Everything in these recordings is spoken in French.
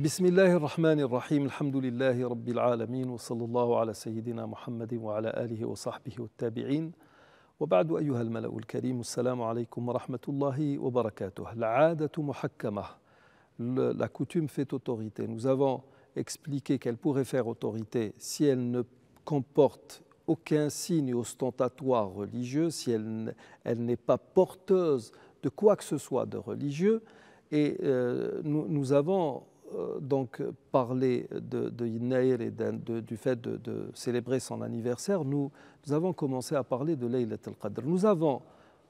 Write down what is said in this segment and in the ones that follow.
بسم الله الرحمن الرحيم الحمد لله رب العالمين وصلى الله على سيدنا محمد وعلى آله وصحبه والتابعين وبعد أيها الملأ الكريم السلام عليكم ورحمة الله وبركاته. العادة محكمة, la coutume fait autorité. Nous avons expliqué qu'elle pourrait faire autorité si elle ne comporte aucun signe ostentatoire religieux, si elle n'est pas porteuse de quoi que ce soit de religieux. Et nous avons donc parler de Yinaïr et du fait de célébrer son anniversaire, nous avons commencé à parler de Laylat al-Qadr. Nous avons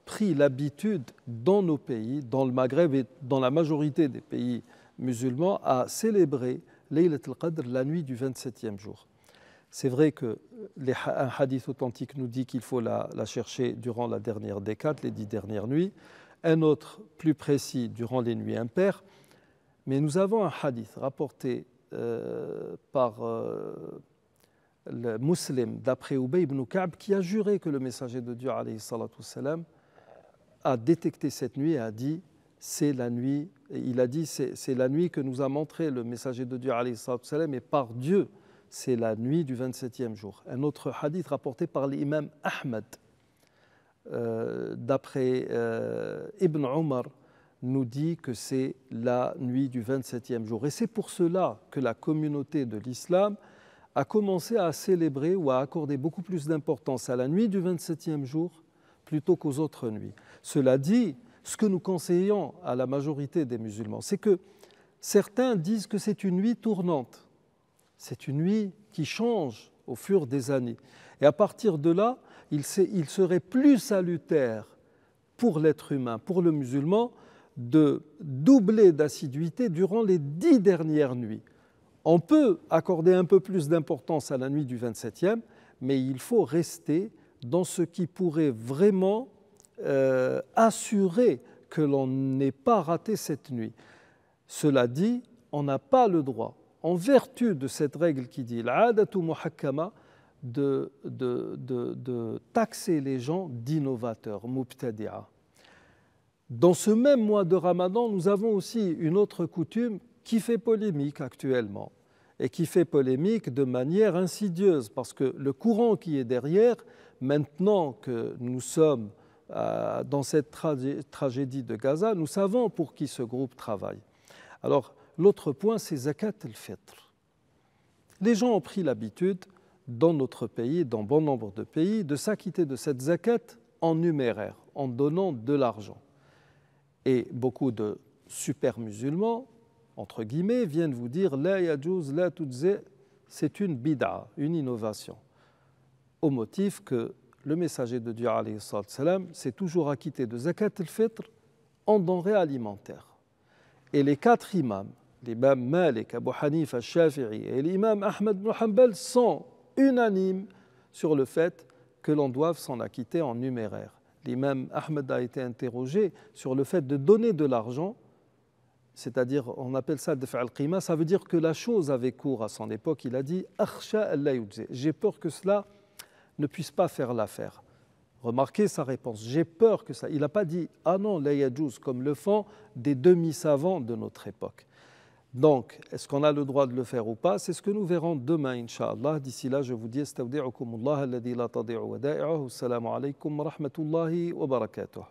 pris l'habitude dans nos pays, dans le Maghreb et dans la majorité des pays musulmans, à célébrer Laylat al-Qadr la nuit du 27e jour. C'est vrai qu'un hadith authentique nous dit qu'il faut la chercher durant la dernière décade, les 10 dernières nuits, un autre plus précis durant les nuits impaires. Mais nous avons un hadith rapporté par le Muslim d'après Ubay ibn Ka'b qui a juré que le messager de Dieu alayhi salatu wassalam, a détecté cette nuit et a dit c'est la nuit, il a dit c'est la nuit que nous a montré le messager de Dieu alayhi salatu wassalam et par Dieu c'est la nuit du 27e jour. Un autre hadith rapporté par l'imam Ahmad d'après Ibn Omar nous dit que c'est la nuit du 27e jour. Et c'est pour cela que la communauté de l'islam a commencé à célébrer ou à accorder beaucoup plus d'importance à la nuit du 27e jour plutôt qu'aux autres nuits. Cela dit, ce que nous conseillons à la majorité des musulmans, c'est que certains disent que c'est une nuit tournante. C'est une nuit qui change au fur des années. Et à partir de là, il serait plus salutaire pour l'être humain, pour le musulman, de doubler d'assiduité durant les 10 dernières nuits. On peut accorder un peu plus d'importance à la nuit du 27e, mais il faut rester dans ce qui pourrait vraiment assurer que l'on n'ait pas raté cette nuit. Cela dit, on n'a pas le droit, en vertu de cette règle qui dit l'adatu muhakkama, de taxer les gens d'innovateurs, mubtadi'a. Dans ce même mois de Ramadan, nous avons aussi une autre coutume qui fait polémique actuellement et qui fait polémique de manière insidieuse parce que le courant qui est derrière, maintenant que nous sommes dans cette tragédie de Gaza, nous savons pour qui ce groupe travaille. Alors, l'autre point, c'est Zakat al-Fitr. Les gens ont pris l'habitude, dans notre pays, dans bon nombre de pays, de s'acquitter de cette zakat en numéraire, en donnant de l'argent. Et beaucoup de super musulmans, entre guillemets, viennent vous dire « La yajouz, la tudze », c'est une bid'a, une innovation, au motif que le messager de Dieu, alayhi salam, s'est toujours acquitté de zakat al-fitr en denrées alimentaires. Et les 4 imams, l'imam Malik, Abu Hanifa, Shafi'i et l'imam Ahmad ibn Hanbal sont unanimes sur le fait que l'on doive s'en acquitter en numéraire. L'imam Ahmed a été interrogé sur le fait de donner de l'argent, c'est-à-dire, on appelle ça daf' al-qima, ça veut dire que la chose avait cours à son époque. Il a dit « Akhsha alla yujzi » j'ai peur que cela ne puisse pas faire l'affaire. Remarquez sa réponse, j'ai peur que ça. Il n'a pas dit « Ah non, la yajouz » comme le font des demi-savants de notre époque. Donc, est-ce qu'on a le droit de le faire ou pas? C'est ce que nous verrons demain, Inch'Allah. D'ici là, je vous dis astawdi'ukumullah alladhi la tadi'u wada'i'uhu. Assalamu alaykum wa rahmatullahi wa barakatuh.